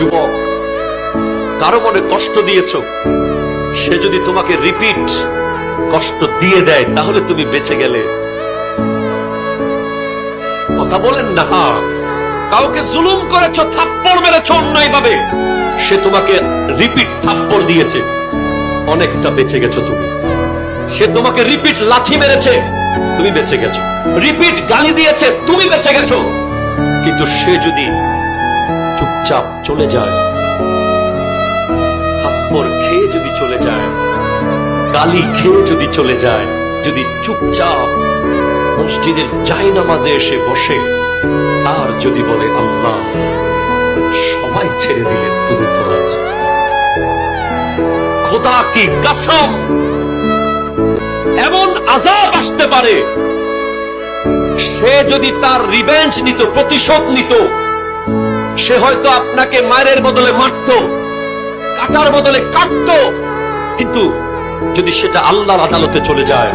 যুবক, কারো মনে কষ্ট দিয়েছ, সে যদি তোমাকে রিপিট কষ্ট দিয়ে দেয় তাহলে তুমি বেঁচে গেলে। কথা বলেন না। কাউকে জুলুম করেছ, থাপ্পড় মেরেছ অন্যায় ভাবে, সে তোমাকে রিপিট থাপ্পড় দিয়েছে, অনেকটা বেঁচে গেছো তুমি। সে তোমাকে রিপিট লাথি মেরেছে, তুমি বেঁচে গেছো। রিপিট গালি দিয়েছে, তুমি বেঁচে গেছো। কিন্তু সে যদি চুপচাপ চলে যায়, থাপ্পড় খেয়ে যদি চলে যায়, গালি খেয়ে যদি চলে যায়, যদি চুপচাপ মসজিদের জায়নামাজে এসে বসে আর যদি বলে আল্লাহ সবাই ছেড়ে দিলেন, তুমি তো আছো, খোদা কি কসম, এমন আযাব আসতে পারে, সে যদি তার রিভেঞ্জ নিত, প্রতিশোধ নিত, সে হয়তো আপনাকে মায়ের বদলে মারত, কাটার বদলে কাটত, কিন্তু যদি সেটা আল্লাহর আদালতে চলে যায়,